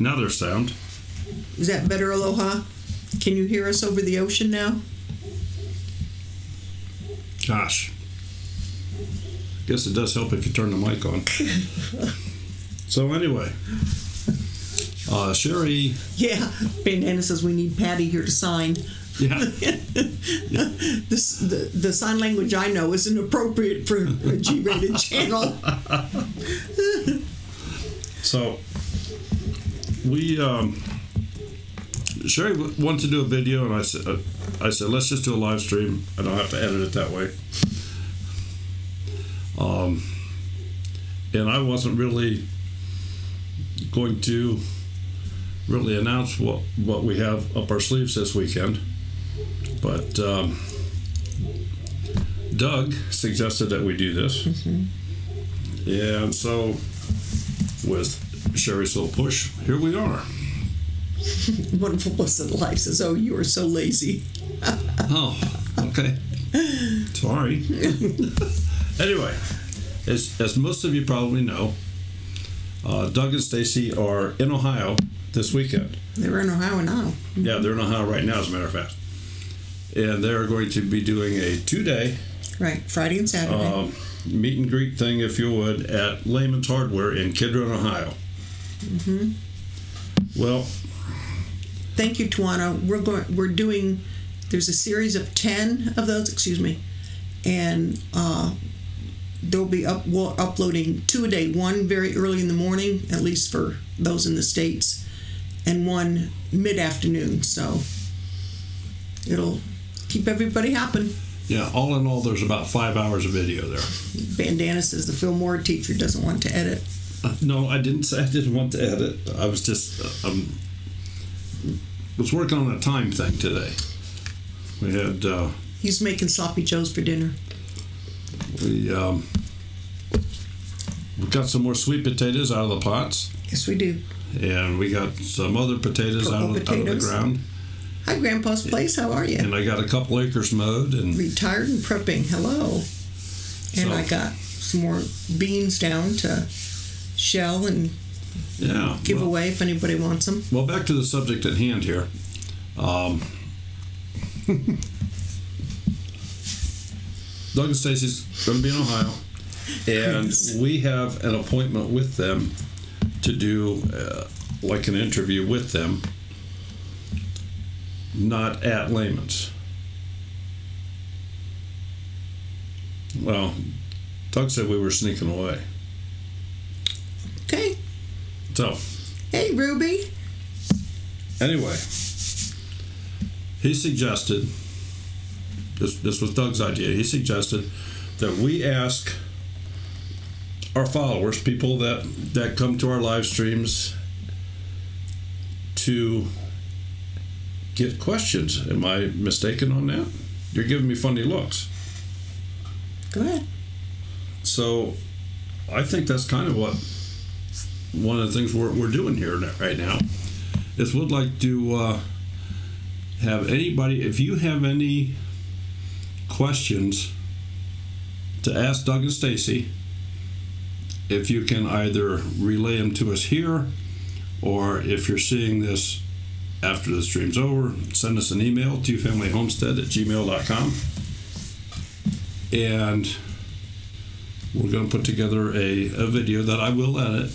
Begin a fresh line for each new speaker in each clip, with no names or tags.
Now there's sound.
Is that better, Aloha? Can you hear us over the ocean now?
Gosh. Guess it does help if you turn the mic on. So anyway, Sherry.
Yeah, Bandana says we need Patty here to sign.
Yeah.
The sign language I know isn't appropriate for a G-rated channel.
So we Sherry wanted to do a video, and I said let's just do a live stream. I don't have to edit it that way. And I wasn't really going to really announce what we have up our sleeves this weekend, but Doug suggested that we do this, and so with Sherry's little push, here we are.
Wonderful blessed life says, "Oh, you are so lazy."
Oh, okay. Sorry. Anyway, as most of you probably know, Doug and Stacy are in Ohio this weekend.
They're in Ohio now.
Yeah, they're in Ohio right now, as a matter of fact. And they're going to be doing a 2-day...
Right, Friday and Saturday.
Meet and greet thing, if you would, at Lehman's Hardware in Kidron, Ohio.
Mm-hmm.
Well...
Thank you, Tawana. We're doing... There's a series of 10 of those, and they'll be uploading 2 a day, one very early in the morning, at least for those in the States, and one mid-afternoon, so it'll keep everybody happy.
Yeah, all in all, there's about 5 hours of video there.
Bandana says the Phil Moore teacher doesn't want to edit.
No, I didn't say I didn't want to edit. I was just was working on a time thing today. We had...
He's making sloppy joes for dinner.
We've got some more sweet potatoes out of the pots.
Yes, we do.
And we got some other potatoes out of the ground.
Hi, Grandpa's Place. How are you?
And I got a couple acres mowed. And
retired and prepping. Hello. And I got some more beans down to shell and give away if anybody wants them.
Well, back to the subject at hand here. Doug and Stacy's going to be in Ohio, and we have an appointment with them to do like an interview with them, not at Lehman's. Well, Doug said we were sneaking away.
Okay.
So.
Hey, Ruby.
Anyway, he suggested, this was Doug's idea, he suggested that we ask our followers, people that come to our live streams, to get questions. Am I mistaken on that? You're giving me funny looks.
Go ahead.
So I think that's kind of what one of the things we're doing here right now is we'd like to have anybody, if you have any questions to ask Doug and Stacy, if you can either relay them to us here, or if you're seeing this after the stream's over, send us an email, twofamilyhomestead@gmail.com, and we're going to put together a video that I will edit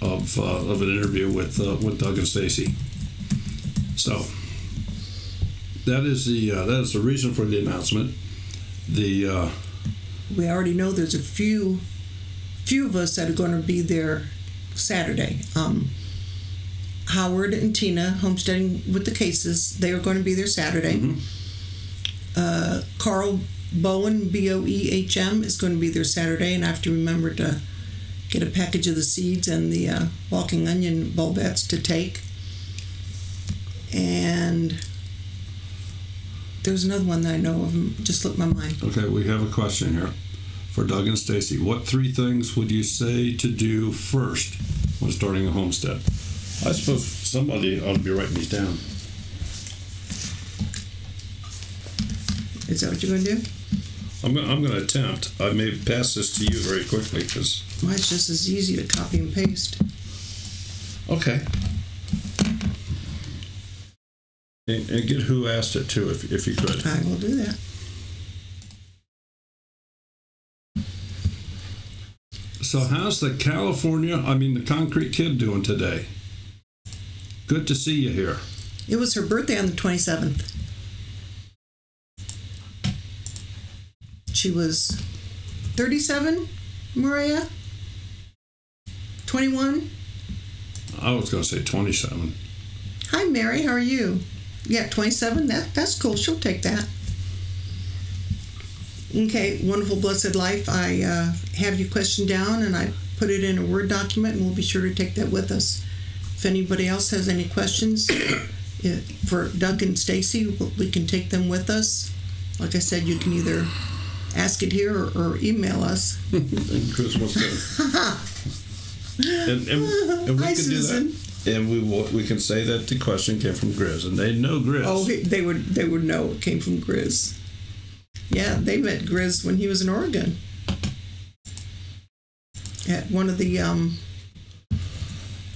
of an interview with Doug and Stacy. So that is the reason for the announcement. We
already know there's a few of us that are going to be there Saturday. Howard and Tina, homesteading with the cases, they are going to be there Saturday. Mm-hmm. Carl Bowen, Boehm, is going to be there Saturday, and I have to remember to get a package of the seeds and the walking onion bulbets to take. And there's another one that I know of, just slipped my mind.
Okay, we have a question here for Doug and Stacy. What 3 things would you say to do first when starting a homestead? I suppose somebody ought to be writing these down.
Is that what you're going to do?
I'm going to attempt. I may pass this to you very quickly because...
Well, it's just as easy to copy and paste.
Okay. And get who asked it too, if you could.
I will do that.
So how's the the Concrete Kid doing today? Good to see you here.
It was her birthday on the 27th. She was 37, Maria? 21?
I was going to say 27.
Hi, Mary. How are you? Yeah, 27. That's cool. She'll take that. Okay, Wonderful Blessed Life. I have your question down, and I put it in a Word document, and we'll be sure to take that with us. If anybody else has any questions for Doug and Stacy, we can take them with us. Like I said, you can either ask it here or email us.
And Chris wants to. and we
Hi,
can
Susan.
do that. And we can say that the question came from Grizz, and they know Grizz.
Oh, they would know it came from Grizz. Yeah, they met Grizz when he was in Oregon at one of the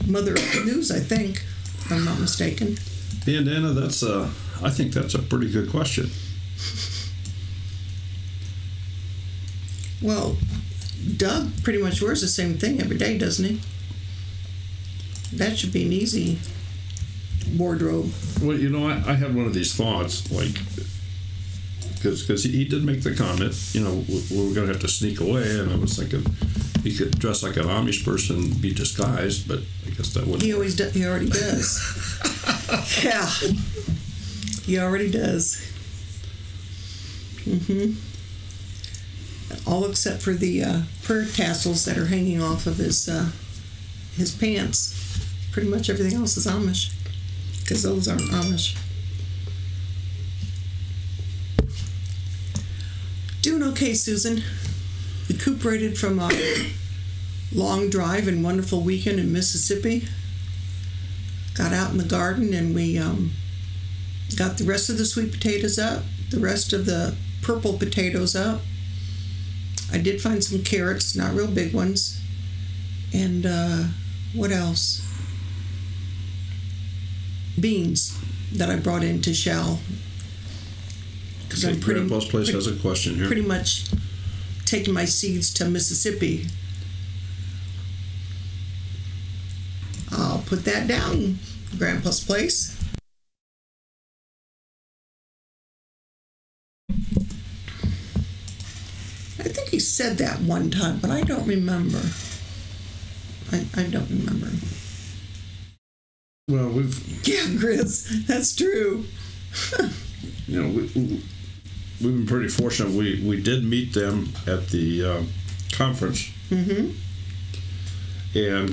Mother News, I think, if I'm not mistaken.
And Anna, I think that's a pretty good question.
Well, Doug pretty much wears the same thing every day, doesn't he? That should be an easy wardrobe.
Well, I had one of these thoughts, like, because he did make the comment, we were going to have to sneak away, and I was thinking he could dress like an Amish person and be disguised, but I guess that wouldn't.
He already does. Yeah, he already does. All except for the prayer tassels that are hanging off of his pants. Pretty much everything else is Amish, because those aren't Amish. Doing okay, Susan. Recuperated from a long drive and wonderful weekend in Mississippi. Got out in the garden, and we got the rest of the sweet potatoes up, the rest of the purple potatoes up. I did find some carrots, not real big ones. And what else? Beans that I brought in to shell. Because
Okay, Grandpa's Place has a question here.
Pretty much taking my seeds to Mississippi. I'll put that down, Grandpa's Place. I think he said that one time, but I don't remember. I don't remember.
Well,
Yeah, Grizz, that's true.
we've been pretty fortunate. We did meet them at the conference, and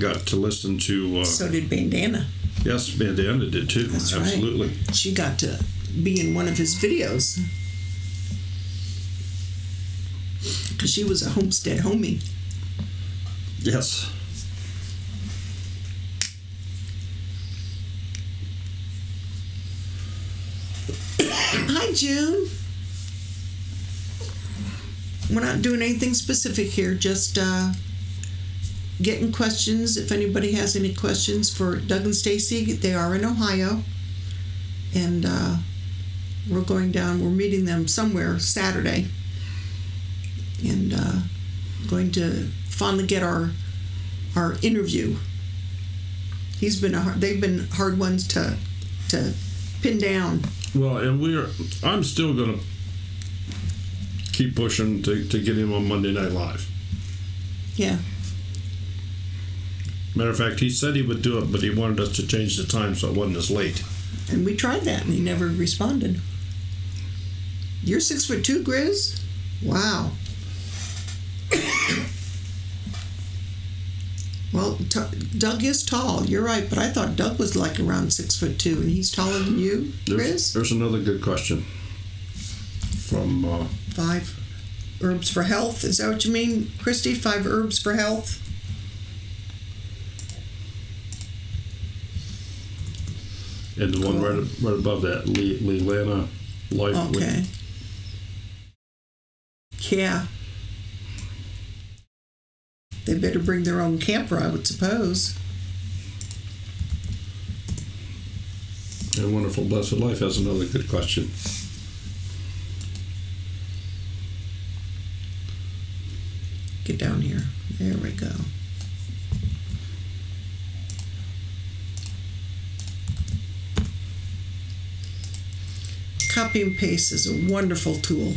got to listen to.
So did Bandana.
Yes, Bandana did too.
That's
absolutely.
Right. She got to be in one of his videos because she was a Homestead homie.
Yes.
Hi, June. We're not doing anything specific here, just getting questions. If anybody has any questions for Doug and Stacy, they are in Ohio. And we're meeting them somewhere Saturday. And going to finally get our interview. They've been hard ones to pin down.
Well, and I'm still going to keep pushing to get him on Monday Night Live.
Yeah.
Matter of fact, he said he would do it, but he wanted us to change the time so it wasn't as late.
And we tried that, and he never responded. You're 6'2", Grizz? Wow. Well, Doug is tall. You're right, but I thought Doug was like around 6'2", and he's taller than you, Grizz?
There's another good question from
5 herbs for health. Is that what you mean, Christy? 5 herbs for health?
And the one right above that, Leilana Life.
Okay. Yeah. They better bring their own camper, I would suppose.
And Wonderful Blessed Life has another good question.
Get down here. There we go. Copy and paste is a wonderful tool.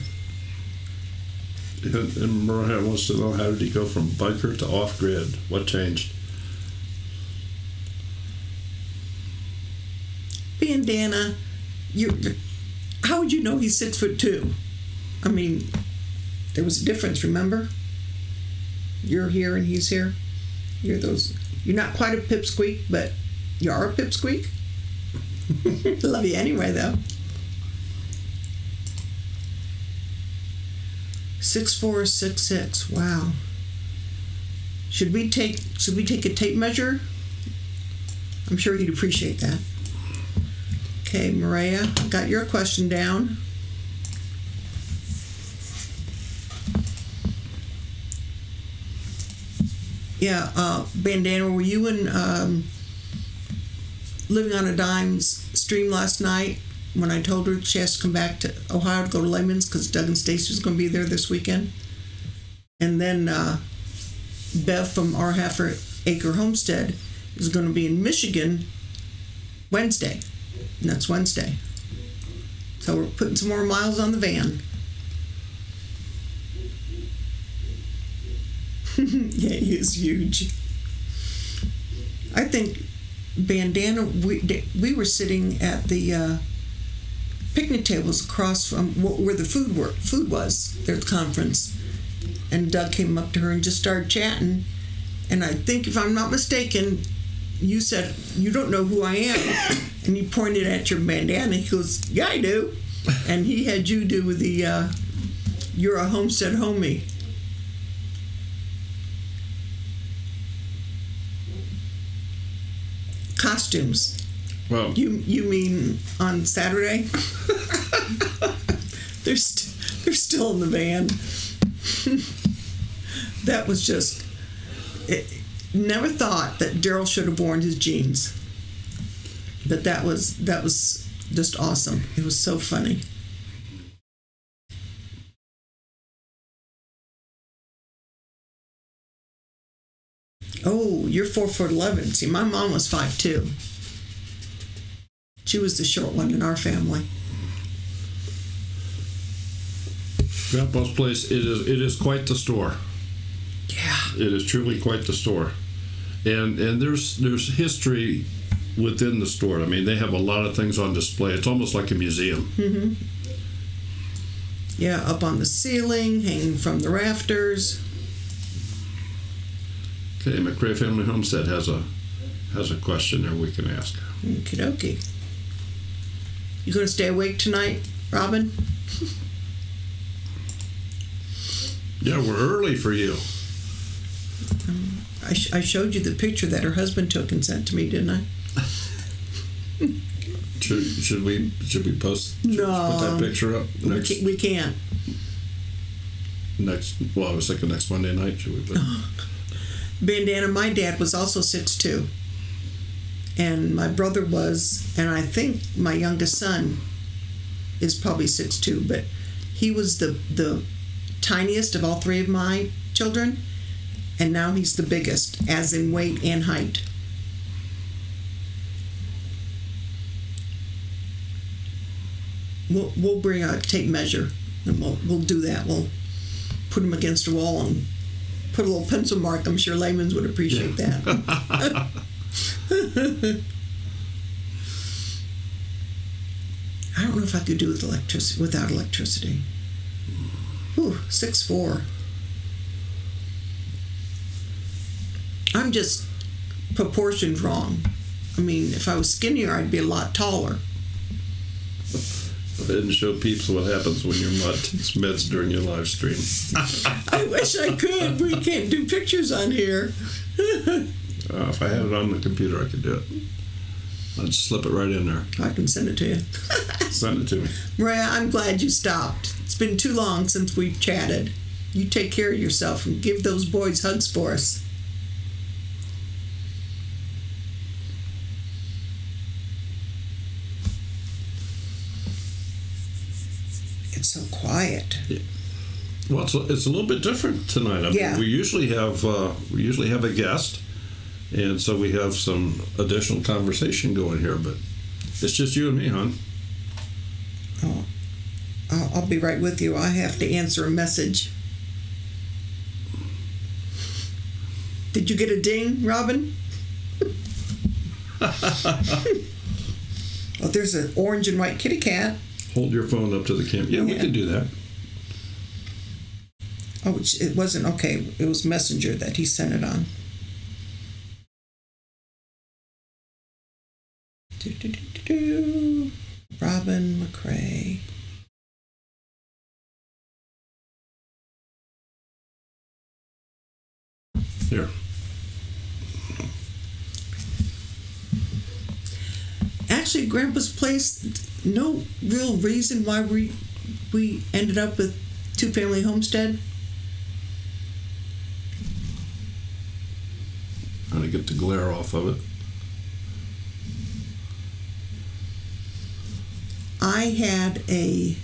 And Mariah wants to know, how did he go from biker to off-grid? What changed?
Bandana, how would you know he's 6'2"? I mean, there was a difference, remember? You're here and he's here. You're not quite a pipsqueak, but you are a pipsqueak. Love you anyway, though. 6'4", 6'6". Wow. Should we take a tape measure? I'm sure he'd appreciate that. Okay, Maria, got your question down. Yeah, Bandana, were you in Living on a Dime's stream last night when I told her she has to come back to Ohio to go to Lehman's because Doug and Stacy was going to be there this weekend? And then Bev from Our Half Acre Homestead is going to be in Michigan Wednesday. And that's Wednesday. So we're putting some more miles on the van. Yeah, he is huge. I think Bandana, we were sitting at the picnic tables across from where the food was, their conference. And Doug came up to her and just started chatting. And I think, if I'm not mistaken, you said, "You don't know who I am." And he pointed at your bandana. He goes, "Yeah, I do." And he had you do with the, "You're a Homestead homie." Costumes.
Well,
you mean on Saturday? They're still in the van. That was just... never thought that Daryl should have worn his jeans. But that was just awesome. It was so funny. Oh, you're 4'11". See, my mom was 5'2". She was the short one in our family.
Grandpa's Place, it is quite the store.
Yeah.
It is truly quite the store. And there's history within the store. I mean, they have a lot of things on display. It's almost like a museum.
Mm-hmm. Yeah, up on the ceiling, hanging from the rafters.
Okay, McRae Family Homestead has a question there we can ask.
Okie dokie. You going to stay awake tonight, Robin?
Yeah, we're early for you.
I showed you the picture that her husband took and sent to me, didn't I?
Should we post?
No.
Put that picture up next.
We can't.
Well, I was thinking next Monday night. Should we put?
Bandana, my dad was also 6'2", and my brother was, and I think my youngest son is probably 6'2", but he was the tiniest of all three of my children, and now he's the biggest, as in weight and height. We'll bring a tape measure, and we'll do that. We'll put him against a wall and put a little pencil mark. I'm sure layman's would appreciate that. I don't know if I could do it without electricity. Whew, 6'4". I'm just proportioned wrong. I mean, if I was skinnier, I'd be a lot taller.
I didn't show peeps what happens when you're meds during your live stream.
I wish I could. We can't do pictures on here.
If I had it on the computer, I could do it. I'd just slip it right in there.
I can send it to you.
Send it to me.
Maria, I'm glad you stopped. It's been too long since we've chatted. You take care of yourself and give those boys hugs for us. It's so quiet.
Yeah. Well, it's a little bit different tonight. I mean, we usually have a guest, and so we have some additional conversation going here. But it's just you and me, hon.
Oh, I'll be right with you. I have to answer a message. Did you get a ding, Robin? Well, there's an orange and white kitty cat.
Hold your phone up to the camera. Yeah, we could do that.
Oh, it wasn't, okay. It was Messenger that he sent it on. Robin McCrae.
Here.
Actually, Grandpa's place, no real reason why we ended up with two-family homestead.
Trying to get the glare off of it.
I had you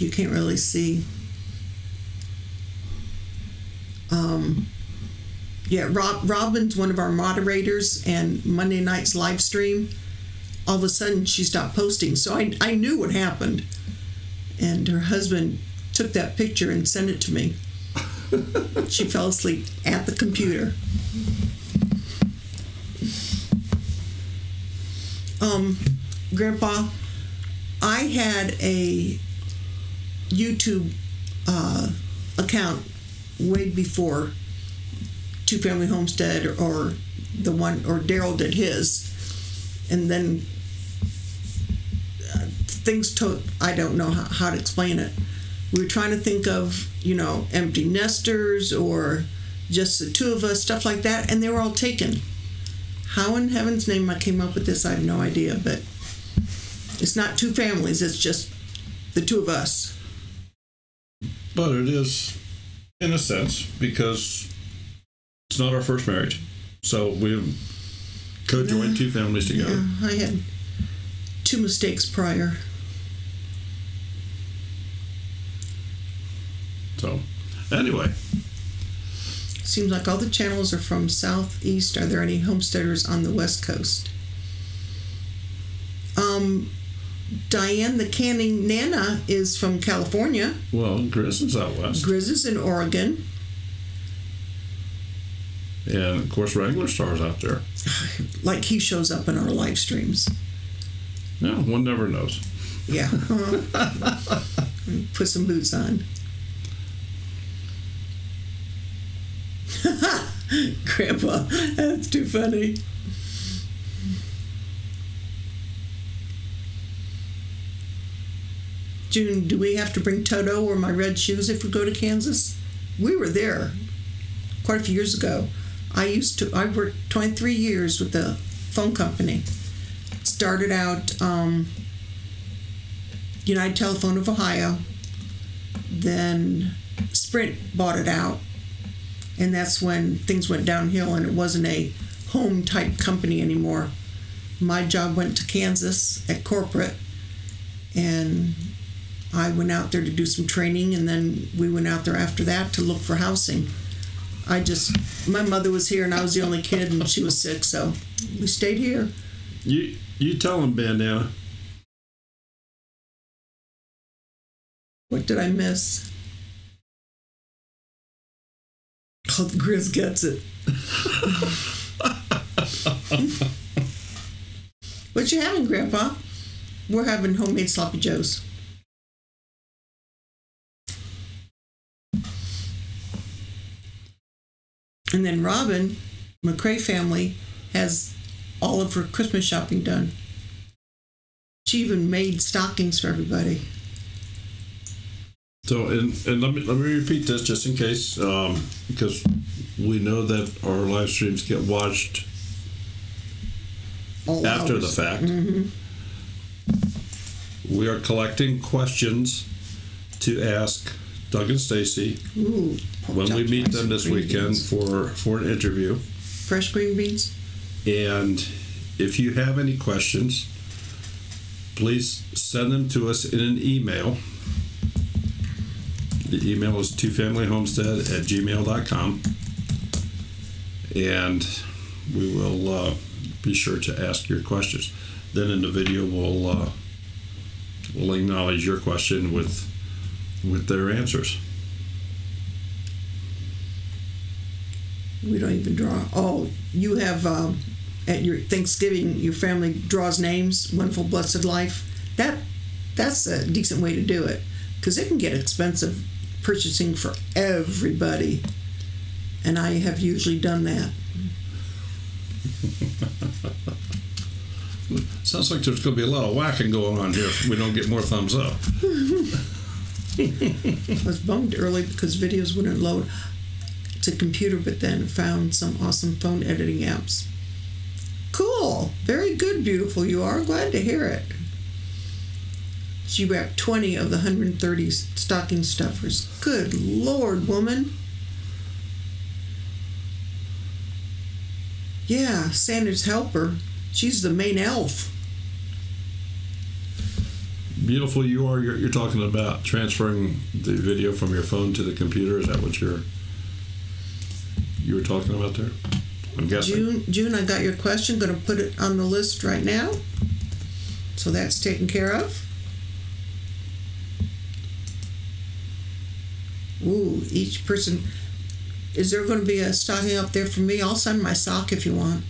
can't really see. Robin's one of our moderators, and Monday night's live stream, all of a sudden she stopped posting. So I knew what happened. And her husband took that picture and sent it to me. She fell asleep at the computer. Grandpa, I had a YouTube account way before Two Family Homestead or Daryl did his, and then I don't know how to explain it. We were trying to think of, empty nesters or just the two of us, stuff like that, and they were all taken. How in heaven's name I came up with this, I have no idea, but it's not two families, it's just the two of us.
But it is, in a sense, because it's not our first marriage. So we've co-joined two families together.
Yeah, I had two mistakes prior.
So, anyway.
Seems like all the channels are from southeast. Are there any homesteaders on the west coast? Diane, the canning Nana, is from California.
Well, Grizz is out west.
Grizz is in Oregon.
And, of course, Wrangler Star's out there.
Like he shows up in our live streams.
Yeah, one never knows.
Yeah. Put some boots on. Grandpa, that's too funny. June, do we have to bring Toto or my red shoes if we go to Kansas? We were there quite a few years ago. I worked 23 years with the phone company. Started out United Telephone of Ohio. Then Sprint bought it out. And that's when things went downhill and it wasn't a home type company anymore. My job went to Kansas at corporate, and I went out there to do some training, and then we went out there after that to look for housing. My mother was here and I was the only kid and she was sick, so we stayed here.
You tell them, Bandana.
What did I miss? Oh, the Grizz gets it. What you having, Grandpa? We're having homemade sloppy joes. And then Robin, McCrae family, has all of her Christmas shopping done. She even made stockings for everybody.
So, and let me repeat this just in case, because we know that our live streams get watched
all
after
hours.
The fact.
Mm-hmm.
We are collecting questions to ask Doug and Stacy when we meet them this weekend for an interview.
Fresh green beans.
And if you have any questions, please send them to us in an email The email is twofamilyhomestead@gmail.com. And we will be sure to ask your questions. Then in the video, we'll acknowledge your question with their answers.
We don't even draw. Oh, you have at your Thanksgiving, your family draws names. Wonderful, blessed life. That's a decent way to do it, because it can get expensive purchasing for everybody, and I have usually done that.
Sounds like there's going to be a lot of whacking going on here if we don't get more thumbs up.
I was bummed early because videos wouldn't load to computer, but then found some awesome phone editing apps. Cool. Very good, beautiful you are. Glad to hear it. She wrapped 20 of the 130 stocking stuffers. Good Lord, woman. Yeah, Santa's helper. She's the main elf.
Beautiful you are. You're talking about transferring the video from your phone to the computer. Is that what you were talking about there? I'm guessing.
June, I got your question. Going to put it on the list right now. So that's taken care of. Ooh, each person. Is there going to be a stocking up there for me? I'll send my sock if you want.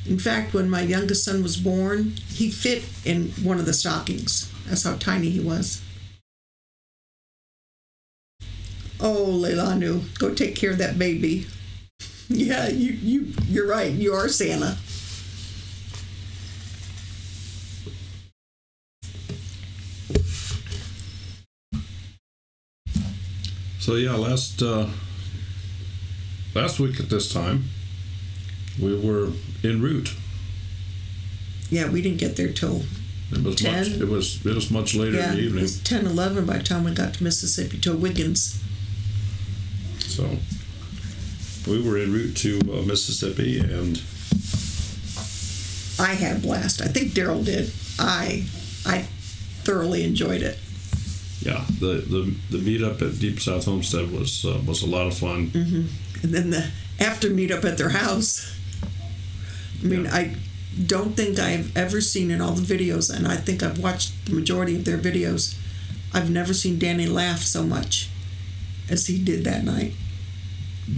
In fact, when my youngest son was born, he fit in one of the stockings. That's how tiny he was. Oh, Leilani, go take care of that baby. Yeah, you're right. You are Santa.
So yeah, last week at this time, we were en route.
Yeah, we didn't get there till
it was
10.
It was much later in the evening.
It was 10, 11 by the time we got to Mississippi, to Wiggins.
So we were en route to Mississippi, and
I had a blast. I think Daryl did. I thoroughly enjoyed it.
Yeah, the meetup at Deep South Homestead was a lot of fun.
Mm-hmm. And then the after meetup at their house. I mean, yeah. I don't think I've ever seen in all the videos, and I think I've watched the majority of their videos, I've never seen Danny laugh so much as he did that night.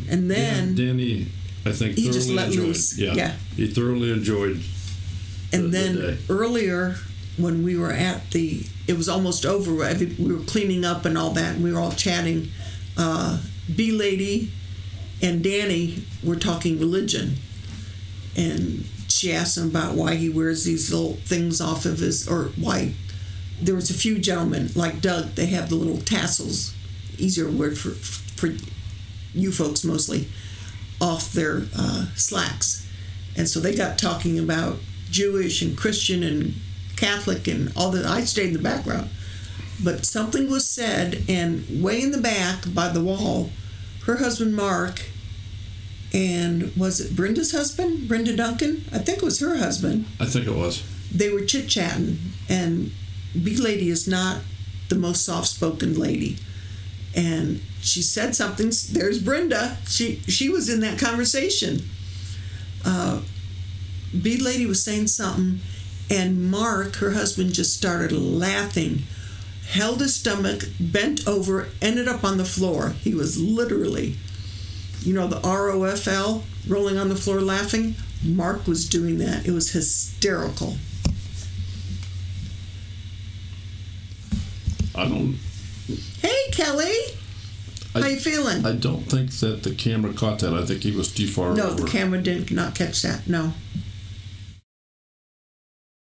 And then
Danny, I think,
he
thoroughly
just let
enjoyed.
loose.
Yeah, he thoroughly enjoyed.
And then earlier, when we were at it was almost over. We were cleaning up and all that, and we were all chatting. B Lady and Danny were talking religion, and she asked him about why he wears these little things off of his, or why there was a few gentlemen like Doug. They have the little tassels, easier word for you folks mostly, off their slacks, and so they got talking about Jewish and Christian and Catholic and all that. I stayed in the background, but something was said, and way in the back by the wall, her husband Mark, and was it Brenda's husband, Brenda Duncan? I think it was her husband.
I think it was.
They were chit-chatting, and B Lady is not the most soft-spoken lady, and she said something. There's Brenda. She was in that conversation. B Lady was saying something, and Mark, her husband, just started laughing, held his stomach, bent over, ended up on the floor. He was literally, the ROFL, rolling on the floor laughing. Mark was doing that. It was hysterical. Hey, Kelly. How you feeling?
I don't think that the camera caught that. I think he was too far over.
No, the camera did not catch that. No.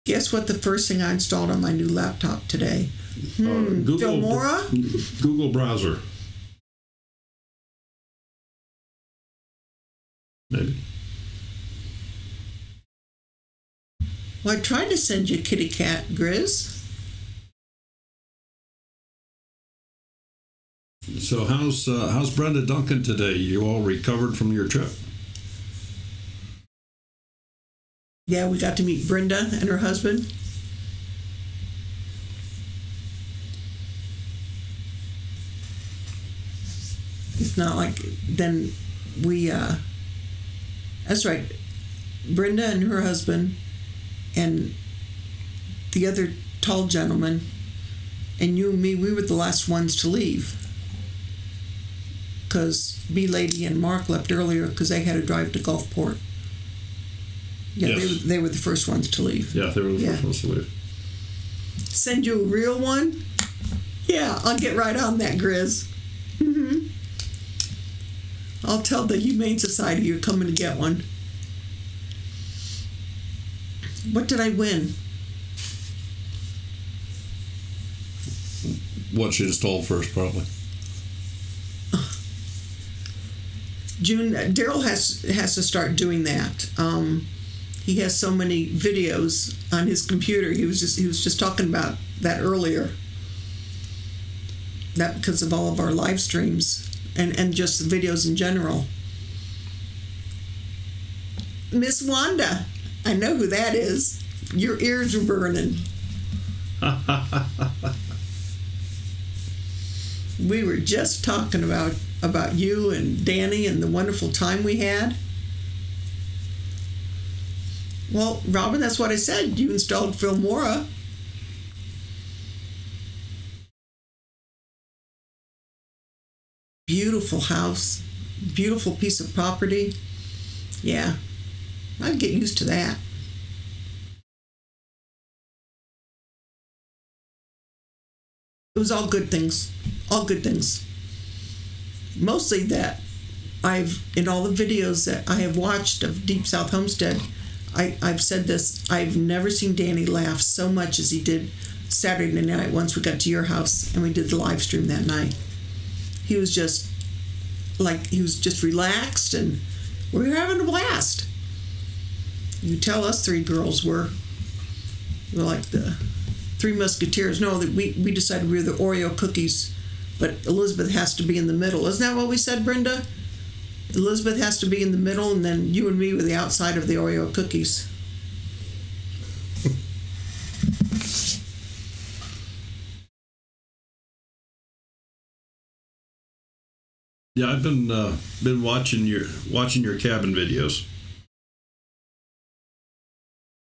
Guess what the first thing I installed on my new laptop today? Filmora?
Google browser. Maybe.
Well, I tried to send you Kitty Cat, Grizz.
So how's Brenda Duncan today? You all recovered from your trip?
Yeah, we got to meet Brenda and her husband. It's not like then we. That's right. Brenda and her husband, and the other tall gentleman, and you and me. We were the last ones to leave. Because B Lady and Mark left earlier because they had to drive to Gulfport. Yeah,
yes.
they were the first ones to leave.
Yeah, they were the first ones to leave.
Send you a real one? Yeah, I'll get right on that, Grizz. Mm-hmm. I'll tell the Humane Society you're coming to get one. What did I win?
What she just told first, probably.
June. Daryl has to start doing that. He has so many videos on his computer. He was just talking about that earlier. That because of all of our live streams and just the videos in general. Miss Wanda, I know who that is. Your ears are burning. We were just talking about you and Danny and the wonderful time we had. Well, Robin, that's what I said. You installed Filmora. Beautiful house. Beautiful piece of property. Yeah, I'd get used to that. It was all good things. All good things. Mostly that in all the videos that I have watched of Deep South Homestead, I've said this, I've never seen Danny laugh so much as he did Saturday night once we got to your house and we did the live stream that night. He was just relaxed and we were having a blast. You tell us three girls we're like the Three Musketeers. No, that we decided we were the Oreo cookies, but Elizabeth has to be in the middle. Isn't that what we said, Brenda? Elizabeth has to be in the middle, and then you and me were the outside of the Oreo cookies.
Yeah, I've been watching your cabin videos.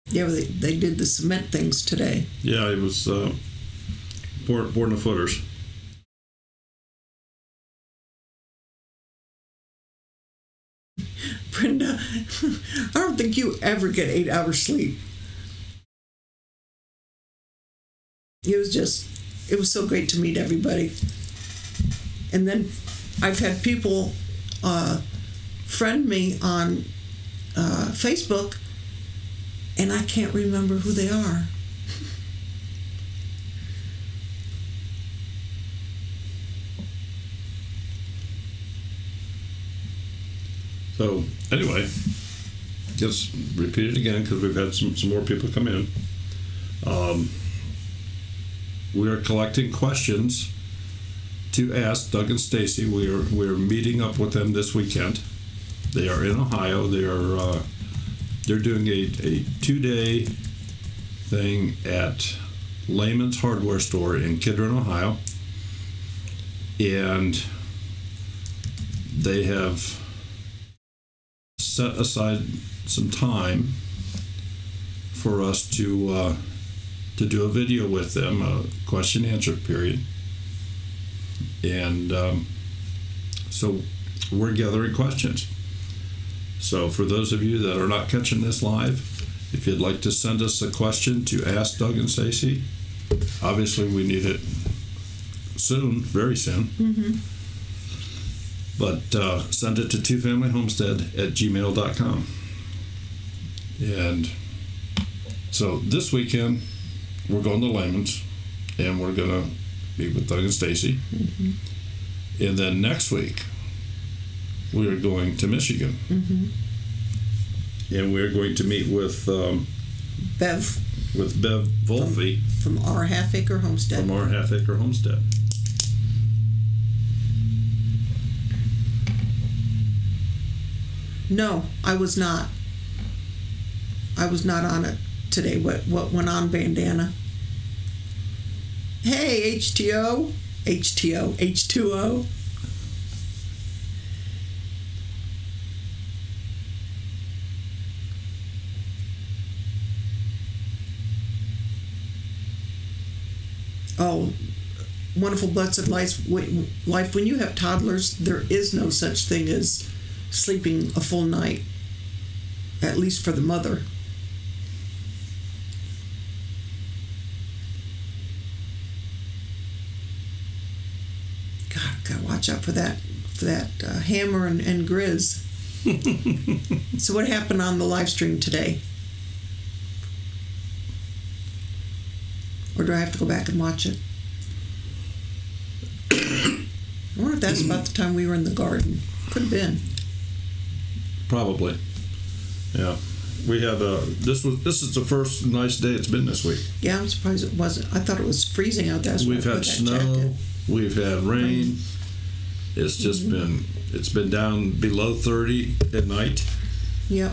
Yeah, they did the cement things today.
Yeah, it was pouring the footers.
Brenda, I don't think you ever get 8 hours sleep. It was so great to meet everybody. And then I've had people friend me on Facebook, and I can't remember who they are.
So anyway, just repeat it again because we've had some more people come in. We are collecting questions to ask Doug and Stacy. We're meeting up with them this weekend. They are in Ohio. They're doing a 2-day thing at Lehman's Hardware Store in Kidron, Ohio, and they have set aside some time for us to do a video with them, a question answer period, and so we're gathering questions. So for those of you that are not catching this live, if you'd like to send us a question to ask Doug and Stacy, obviously we need it soon, very soon.
Mm-hmm.
But send it to twofamilyhomestead@gmail.com. And so this weekend, we're going to Lehman's, and we're going to be with Doug and Stacy.
Mm-hmm.
And then next week, we are going to Michigan.
Mm-hmm.
And we're going to meet with
Bev.
With Bev Wolfe.
From Our Half Acre Homestead.
From Our Half Acre Homestead.
No, I was not. I was not on it today. What went on, Bandana? Hey, H2O. Oh, wonderful, blessed life. When you have toddlers, there is no such thing as sleeping a full night, at least for the mother. God, gotta watch out for that hammer and grizz. So what happened on the live stream today? Or do I have to go back and watch it? I wonder if that's about the time we were in the garden. Could have been.
Probably. Yeah. We had this is the first nice day it's been this week.
Yeah, I'm surprised it wasn't. I thought it was freezing out there.
We've had snow. We've had rain. It's just it's been down below 30 at night.
Yep.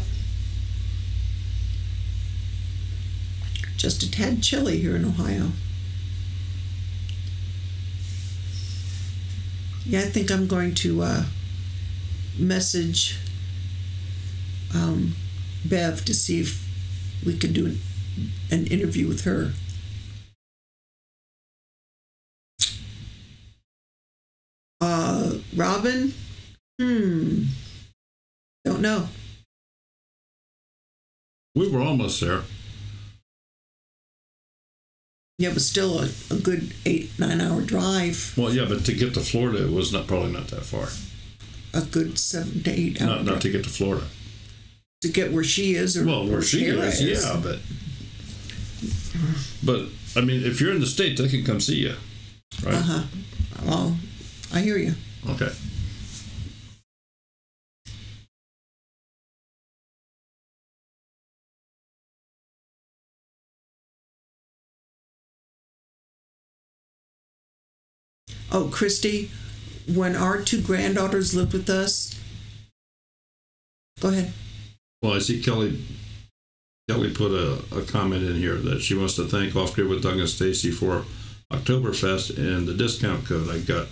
Just a tad chilly here in Ohio. Yeah, I think I'm going to message Bev to see if we could do an interview with her. Robin? Don't know.
We were almost there.
Yeah, but still a good 8-9 hour drive.
Well, yeah, but to get to Florida, it was probably not that far.
A good 7 to 8 hours.
Not to get to Florida.
To get where she is, or
where she is, yeah, but I mean, if you're in the state, they can come see you, right?
Well, I hear you.
Okay.
Oh, Christy, when our 2 granddaughters lived with us, go ahead.
Well, I see Kelly put a comment in here that she wants to thank Off Grid with Doug and Stacy for Oktoberfest and the discount code I got.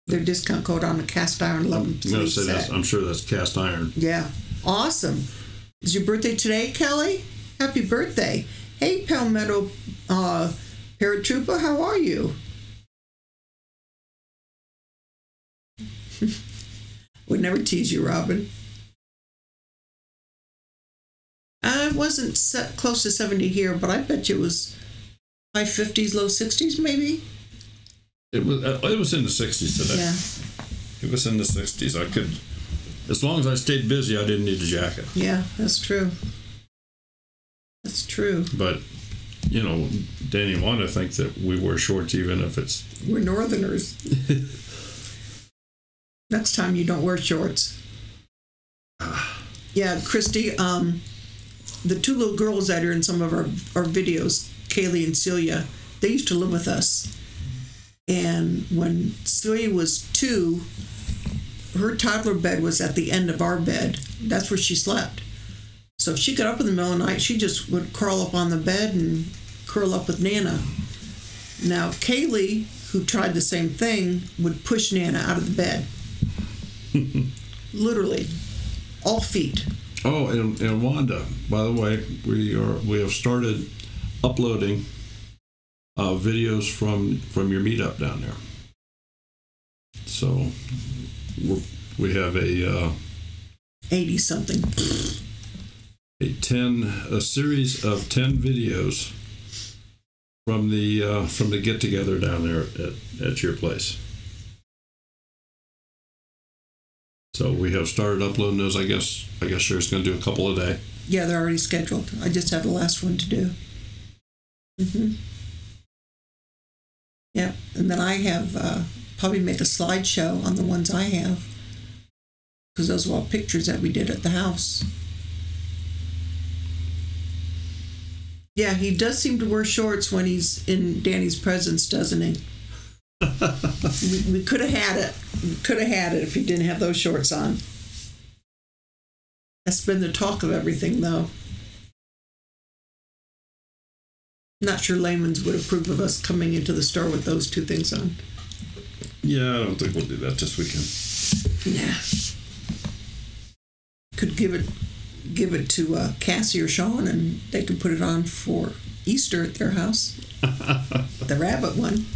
Their discount code on the cast iron
I'm going to say that. I'm sure that's cast iron.
Yeah. Awesome. Is your birthday today, Kelly? Happy birthday. Hey, Palmetto Paratrooper, how are you? Would never tease you, Robin. It wasn't close to 70 here, but I bet you it was high 50s, low 60s, maybe.
It was in the 60s today.
Yeah.
It was in the 60s. I could, as long as I stayed busy, I didn't need a jacket.
Yeah, that's true. That's true.
But, you know, Danny and Wanda think that we wear shorts even if it's...
We're Northerners. Next time you don't wear shorts. Yeah, Christy, the 2 little girls that are in some of our videos, Kaylee and Celia, they used to live with us. And when Celia was 2, her toddler bed was at the end of our bed. That's where she slept. So if she got up in the middle of the night, she just would curl up on the bed and curl up with Nana. Now, Kaylee, who tried the same thing, would push Nana out of the bed. Literally. All feet.
Oh, and Wanda, by the way, we have started uploading videos from your meetup down there. So we have a
80-something.
a series of 10 videos from the get together down there at your place. So we have started uploading those. I guess Cher's going to do a couple a day.
Yeah, they're already scheduled. I just have the last one to do. Yeah, and then I have probably make a slideshow on the ones I have, because those are all pictures that we did at the house. Yeah, he does seem to wear shorts when he's in Danny's presence, doesn't he? We could have had it. We could have had it if he didn't have those shorts on. That's been the talk of everything, though. Not sure layman's would approve of us coming into the store with those 2 things on.
Yeah, I don't think we'll do that this weekend.
Nah. Could give it give it to Cassie or Sean, and they can put it on for Easter at their house. The rabbit one.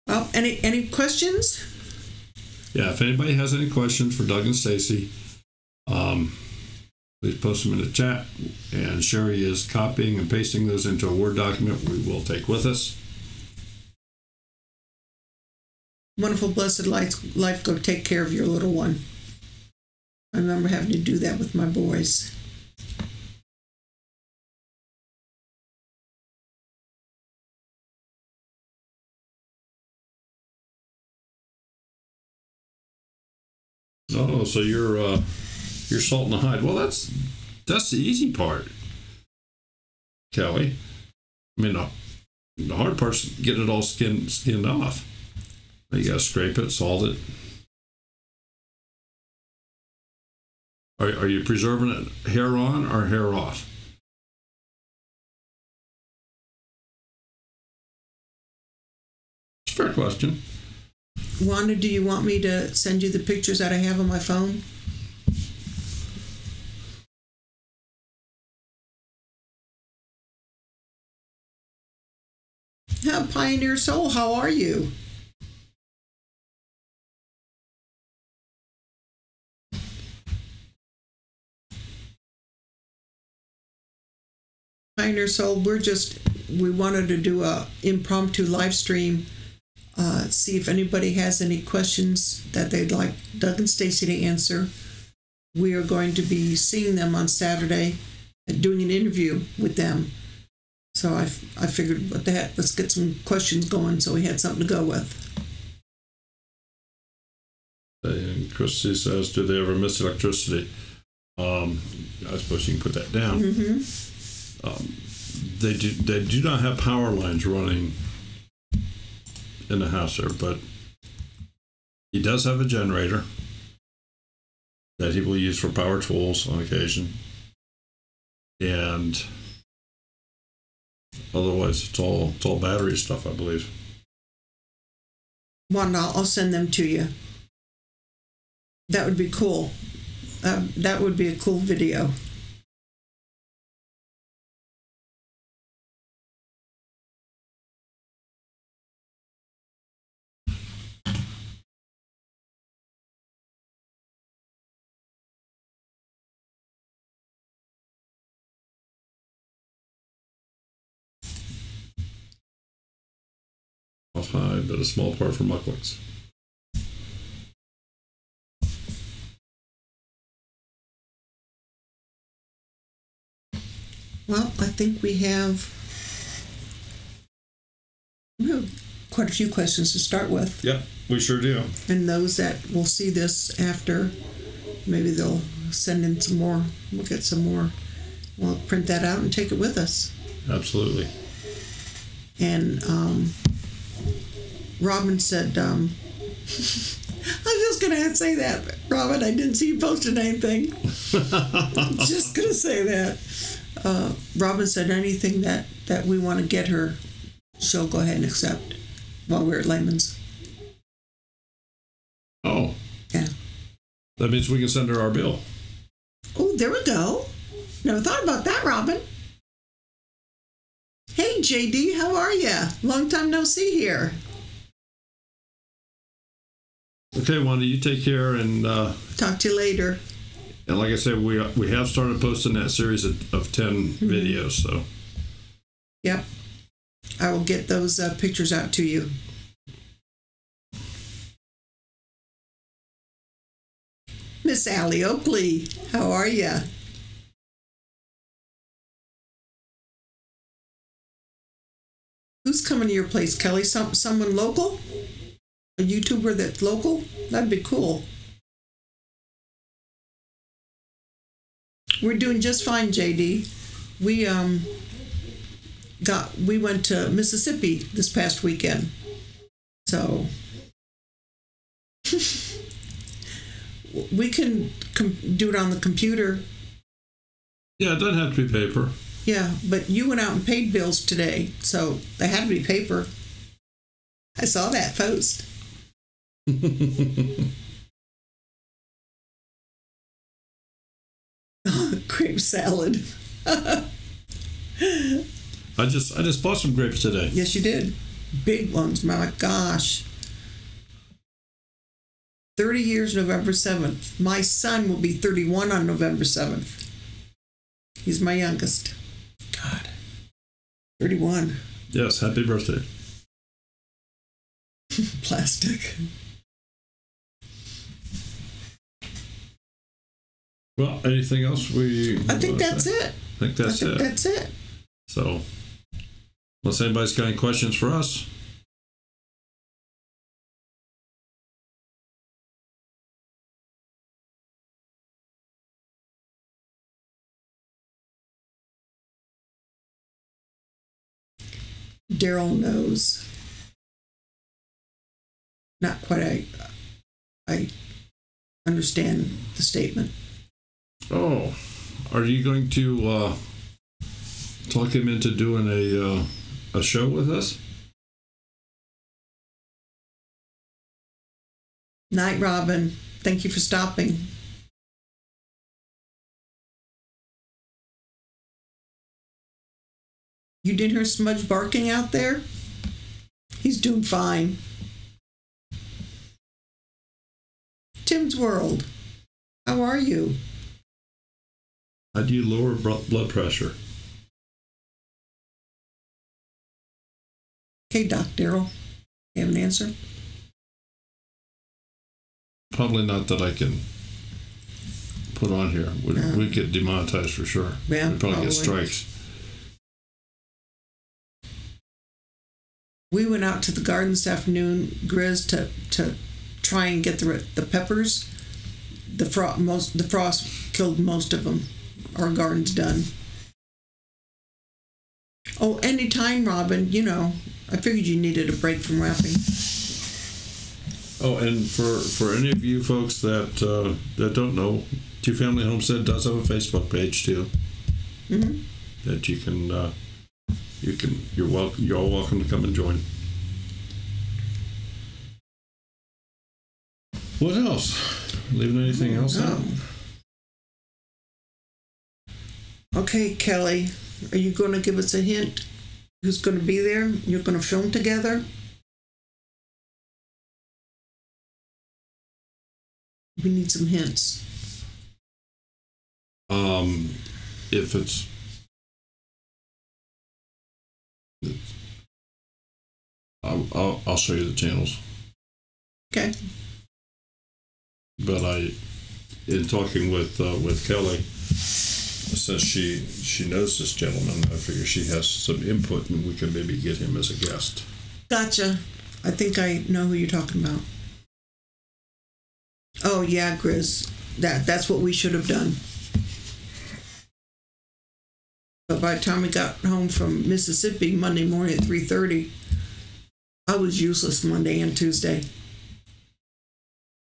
Well, any questions?
Yeah, if anybody has any questions for Doug and Stacy, please post them in the chat. And Sherry is copying and pasting those into a Word document we will take with us.
Wonderful, blessed life, go take care of your little one. I remember having to do that with my boys.
Oh, so you're salting the hide. Well, that's the easy part, Kelly. I mean, the hard part's getting it all skinned off. You gotta scrape it, salt it. Are you preserving it hair on or hair off? It's a fair question.
Wanda, do you want me to send you the pictures that I have on my phone? Yeah, Pioneer Soul, how are you? Pioneer Soul, we wanted to do a impromptu live stream. See if anybody has any questions that they'd like Doug and Stacy to answer. We are going to be seeing them on Saturday and doing an interview with them. So I figured, what the heck, let's get some questions going so we had something to go with.
And Christy says, do they ever miss electricity? I suppose you can put that down.
Mm-hmm.
They do not have power lines running in the house there, but he does have a generator that he will use for power tools on occasion, and otherwise it's all battery stuff, I believe.
Wanda, I'll send them to you. That would be cool. That would be a cool video.
Off high, but a small part for mucklings.
Well, I think we have quite a few questions to start with.
Yep, we sure do.
And those that will see this after, maybe they'll send in some more. We'll get some more. We'll print that out and take it with us.
Absolutely.
And Robin said, I was just going to say that, but Robin, I didn't see you posted anything. Just going to say that. Robin said anything that we want to get her, she'll go ahead and accept while we're at Lehman's.
Oh.
Yeah.
That means we can send her our bill.
Oh, there we go. Never thought about that, Robin. Hey, JD, how are you? Long time no see here.
Okay, Wanda, you take care, and
talk to you later.
And like I said, we have started posting that series of 10 videos. So.
Yep. I will get those pictures out to you. Miss Allie Oakley, how are you? Who's coming to your place, Kelly? Someone local? A YouTuber that's local? That'd be cool. We're doing just fine, JD. We went to Mississippi this past weekend. So we can do it on the computer.
Yeah, it doesn't have to be paper.
Yeah, but you went out and paid bills today, so they had to be paper. I saw that post. grape salad.
I just bought some grapes today.
Yes, you did. Big ones, my gosh. 30 years, November 7th. My son will be 31 on November 7th. He's my youngest. God. 31.
Yes, happy birthday.
Plastic.
Well, anything else
I think that's it.
I think that's it.
That's it.
So, unless anybody's got any questions for us.
Daryl knows. Not quite. I understand the statement.
Oh, are you going to talk him into doing a show with us?
Night, Robin. Thank you for stopping. You didn't hear Smudge barking out there? He's doing fine. Tim's World. How are you?
How do you lower blood pressure?
Okay, Doc Daryl. You have an answer?
Probably not that I can put on here. We'd get demonetized for sure.
Yeah,
We'd probably get strikes.
We went out to the garden this afternoon, Grizz, to try and get the peppers. The frost killed most of them. Our garden's done. Oh, anytime, Robin. You know, I figured you needed a break from wrapping.
Oh, and for any of you folks that don't know, Two Family Homestead does have a Facebook page too.
Mm-hmm.
That you're all welcome to come and join. What else? Leaving anything else out?
Okay, Kelly, are you going to give us a hint? Who's going to be there? You're going to film together? We need some hints.
If I'll show you the channels.
Okay.
But in talking with Kelly, since she knows this gentleman, I figure she has some input and we can maybe get him as a guest.
Gotcha. I think I know who you're talking about. Oh yeah, Grizz. That's what we should have done. But by the time we got home from Mississippi Monday morning at 3:30, I was useless Monday and Tuesday.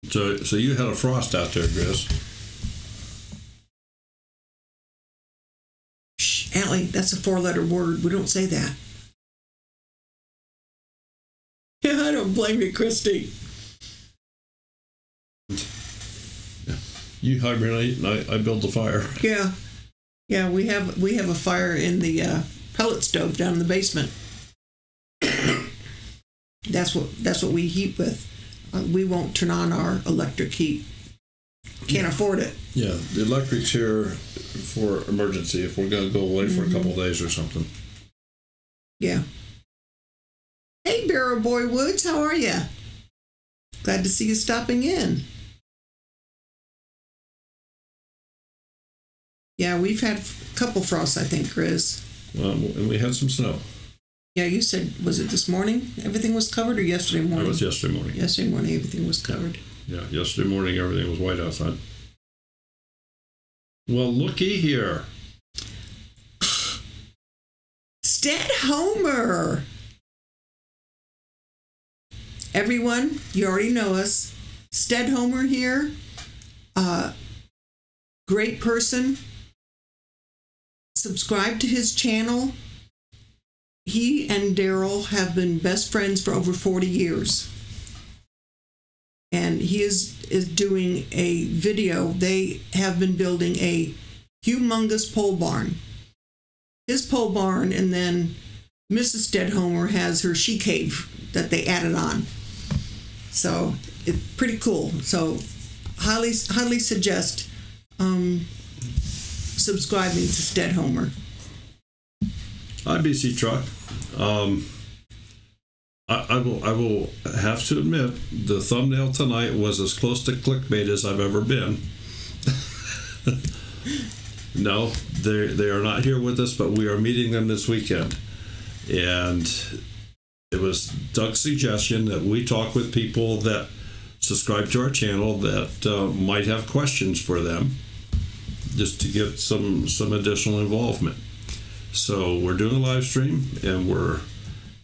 So you had a frost out there, Grizz.
Shh, Allie, that's a 4-letter word. We don't say that. Yeah, I don't blame you, Christy.
Yeah. You hibernate and I build the fire.
Yeah. Yeah, we have a fire in the pellet stove down in the basement. That's what we heat with. We won't turn on our electric heat. Can't afford it.
Yeah, the electric's here for emergency if we're going to go away for a couple of days or something.
Yeah. Hey, Barrow Boy Woods, how are you? Glad to see you stopping in. Yeah, we've had a couple frosts, I think, Chris.
And we had some snow.
Yeah, you said, was it this morning everything was covered or yesterday morning?
It was yesterday morning.
Yesterday morning everything was covered.
Yeah, yesterday morning everything was white outside. Well, looky here.
Sted Homer! Everyone, you already know us. Sted Homer here. Great person. Subscribe to his channel. He and Daryl have been best friends for over 40 years. And he is doing a video. They have been building a humongous pole barn. His pole barn, and then Mrs. Stedhomer has her she cave that they added on. So it's pretty cool. So highly suggest subscribing to Stedhomer.
IBC Truck. I will have to admit the thumbnail tonight was as close to clickbait as I've ever been. No, they are not here with us, but we are meeting them this weekend. And it was Doug's suggestion that we talk with people that subscribe to our channel that might have questions for them, just to get some additional involvement. So we're doing a live stream, and we're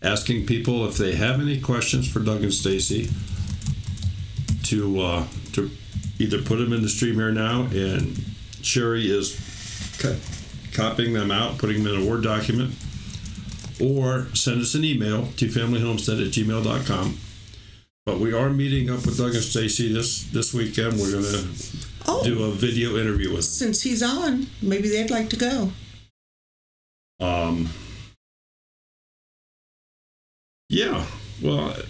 asking people if they have any questions for Doug and Stacy to either put them in the stream here now, and Sherry is copying them out, putting them in a Word document, or send us an email to familyhomestead@gmail.com. But we are meeting up with Doug and Stacy this weekend. We're going to do a video interview with them.
Since he's on, maybe they'd like to go.
Yeah, well, I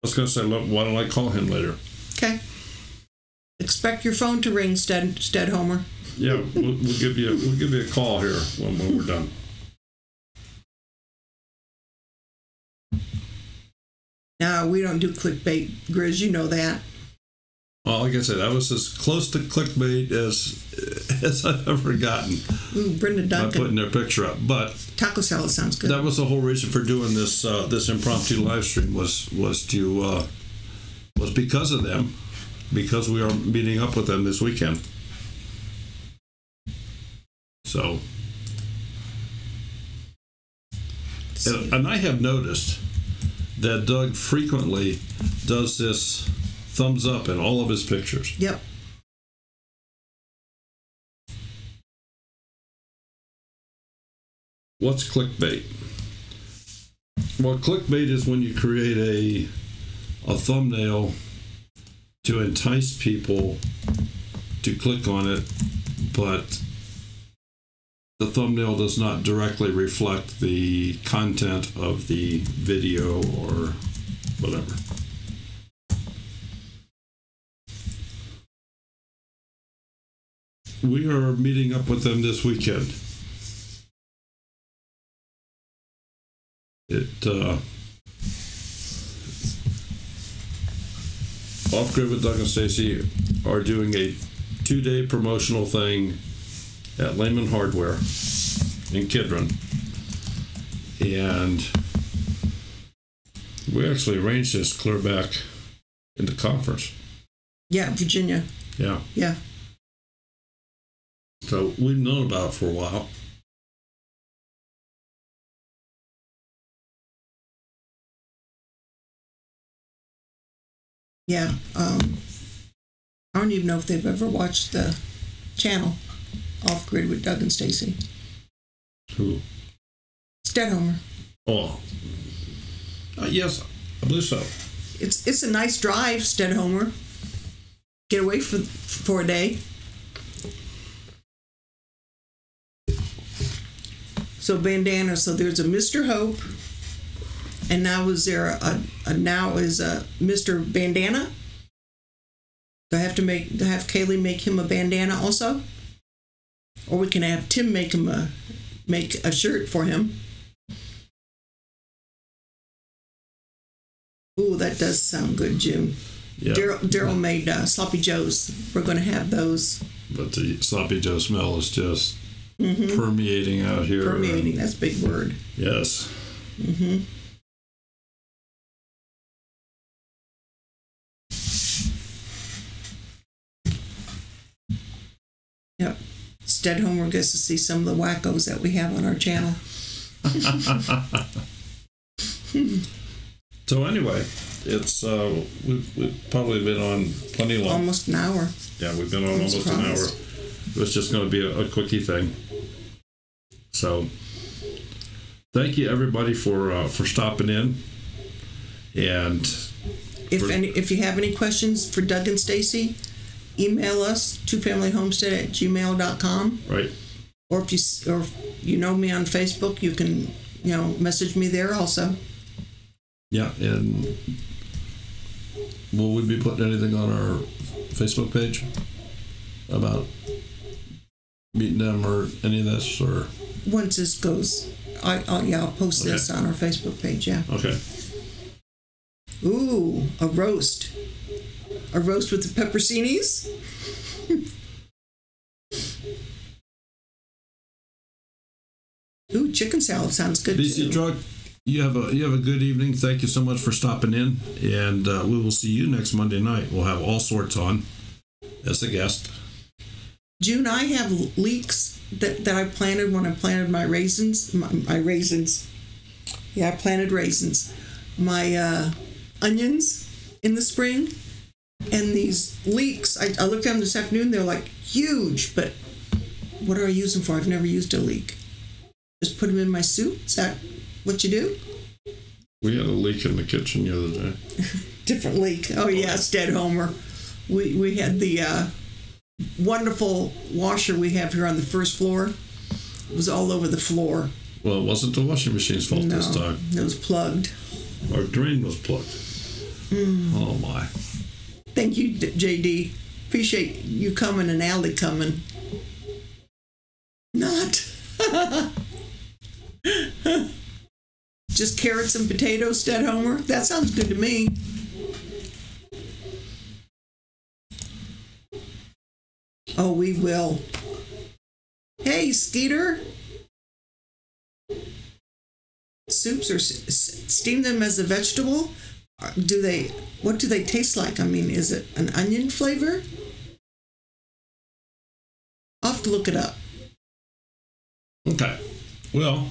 was going to say, look, why don't I call him later?
Okay. Expect your phone to ring, Stedhomer.
Yeah, we'll give you a call here when we're done.
No, we don't do clickbait, Grizz. You know that.
Well, like I said, that was as close to clickbait as I've ever gotten.
Ooh, Brenda Duncan.
By putting their picture up, but
taco salad sounds good.
That was the whole reason for doing this impromptu live stream was because of them, because we are meeting up with them this weekend. So, and I have noticed that Doug frequently does this thumbs up in all of his pictures.
Yep.
What's clickbait? Well, clickbait is when you create a thumbnail to entice people to click on it, but the thumbnail does not directly reflect the content of the video or whatever. We are meeting up with them this weekend. Off Grid with Doug and Stacy are doing a 2-day promotional thing at Lehman Hardware in Kidron, and we actually arranged this clear back in the conference.
Yeah, Virginia.
Yeah.
Yeah.
So we've known about it for a while.
Yeah. I don't even know if they've ever watched the channel Off Grid with Doug and Stacy.
Who?
Stedhomer.
Oh. Yes, I believe so.
It's a nice drive, Stedhomer. Get away for a day. So bandana. So there's a Mr. Hope, and now is there a Mr. Bandana? Do I have to have Kaylee make him a bandana also, or we can have Tim make a shirt for him. Ooh, that does sound good, June. Yeah. Daryl made Sloppy Joes. We're going to have those.
But the Sloppy Joe smell is just permeating out here.
Permeating, that's a big word.
Yes.
Mm-hmm. Yep. Stedhomer gets to see some of the wackos that we have on our channel.
So anyway, it's we've probably been on plenty long.
Almost an hour.
Yeah, we've been on almost an hour. It was just going to be a quickie thing. So thank you everybody for stopping in. And
if you have any questions for Doug and Stacy, email us, twofamilyhomestead@gmail.com.
Right.
Or if you know me on Facebook, you can, message me there also.
Yeah, and will we be putting anything on our Facebook page about meeting them or any of this, or?
Once this goes, I'll post this on our Facebook page, yeah.
Okay.
Ooh, a roast. A roast with the pepperoncinis. Ooh, chicken salad sounds good
BC
too.
Drug, you have a good evening. Thank you so much for stopping in, and we will see you next Monday night. We'll have all sorts on as a guest.
June, I have leeks that I planted when I planted my raisins. My raisins. Yeah, I planted raisins. My onions in the spring. And these leeks, I looked at them this afternoon, they're like huge, but what are I using for? I've never used a leek. Just put them in my soup? Is that what you do?
We had a leak in the kitchen the other day.
Different leak. Oh, yes, dead Homer. We had the wonderful washer we have here on the first floor. It was all over the floor.
Well, it wasn't the washing machine's fault this time.
It was plugged.
Our drain was plugged. Oh, my.
Thank you, JD. Appreciate you coming and Allie coming. Not. Just carrots and potatoes, Dead Homer? That sounds good to me. Oh, we will. Hey, Skeeter. Soups or steam them as a vegetable? What do they taste like? I mean, is it an onion flavor? I'll have to look it up.
Okay. Well,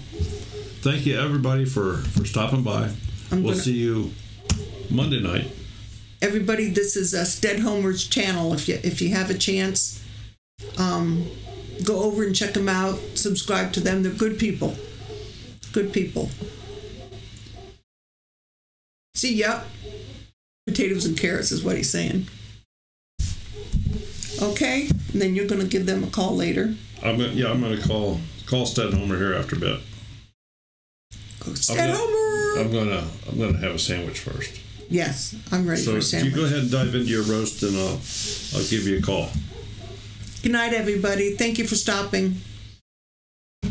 thank you everybody for stopping by. We'll see you Monday night. Everybody,
this is Stead Homer's channel. If you have a chance, go over and check them out. Subscribe to them. They're good people. Good people. See, yep. Potatoes and carrots is what he's saying. Okay, and then you're going to give them a call later.
I'm going to call Stead Homer here after a bit.
Stead Homer.
I'm going to have a sandwich first.
Yes, I'm ready for a sandwich.
So you go ahead and dive into your roast, and I'll give you a call.
Good night, everybody. Thank you for stopping.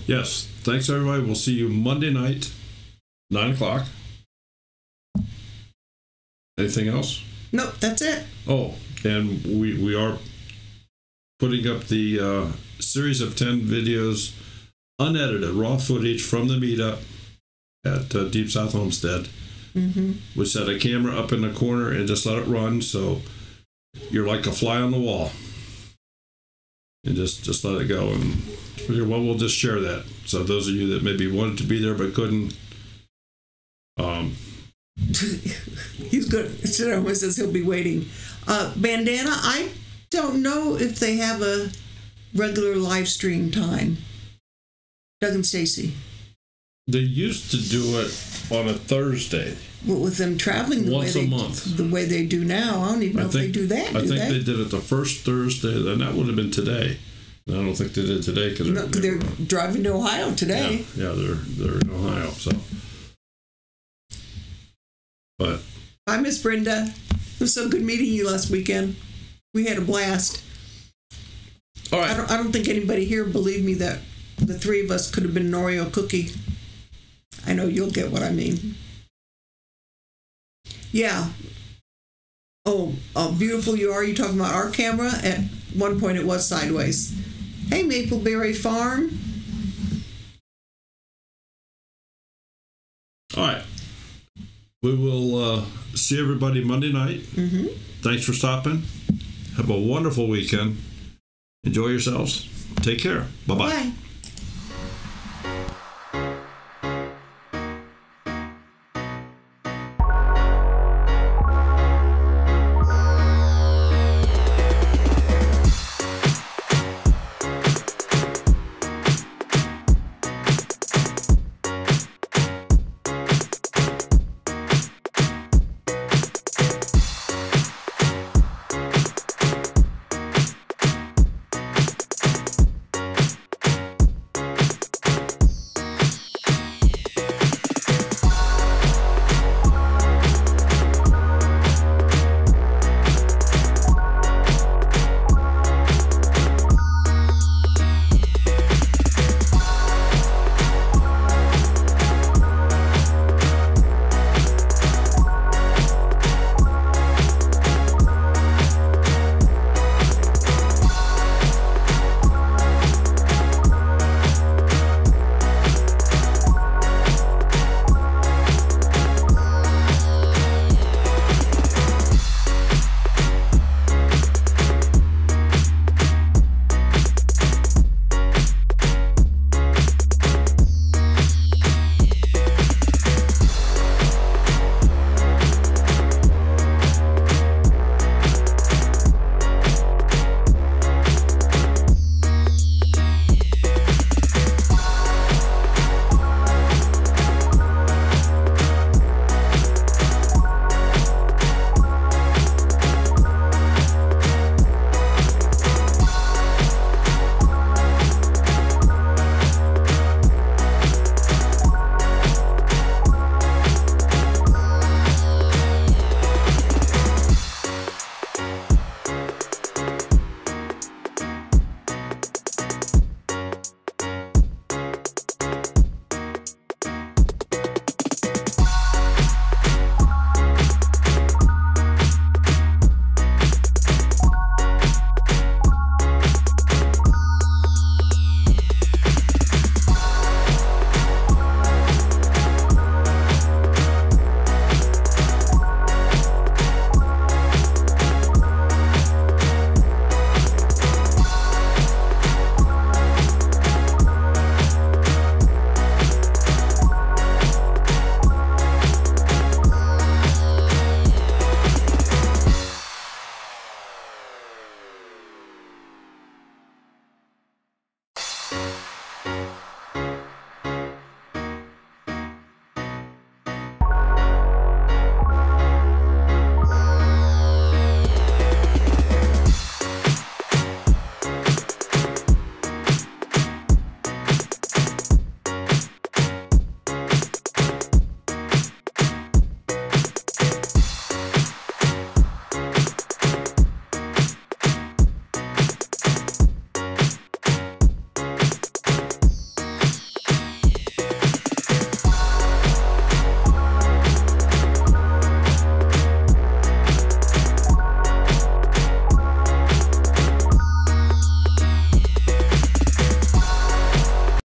Yes, thanks everybody. We'll see you Monday night, 9 o'clock. Anything else?
Nope, that's it.
Oh, and we are putting up the series of 10 videos, unedited, raw footage from the meetup at Deep South Homestead. Mm-hmm. We set a camera up in the corner and just let it run, so you're like a fly on the wall. And just let it go. And we'll just share that. So those of you that maybe wanted to be there but couldn't,
he's good. Someone says he'll be waiting. Bandana, I don't know if they have a regular live stream time. Doug and Stacy.
They used to do it on a Thursday.
Well, with them traveling
once a month,
the way they do now, I don't even know if they do that.
I think they did it the first Thursday, and that would have been today. I don't think they did today because
they're driving to Ohio today.
Yeah, they're in Ohio. So, but
hi, Miss Brenda. It was so good meeting you last weekend. We had a blast.
All right.
I don't think anybody here believed me that the three of us could have been an Oreo cookie. I know you'll get what I mean. Yeah. Oh, beautiful you are. You talking about our camera? At one point it was sideways. Hey, Mapleberry Farm.
All right. We will see everybody Monday night. Mm-hmm. Thanks for stopping. Have a wonderful weekend. Enjoy yourselves. Take care. Bye-bye.
Bye.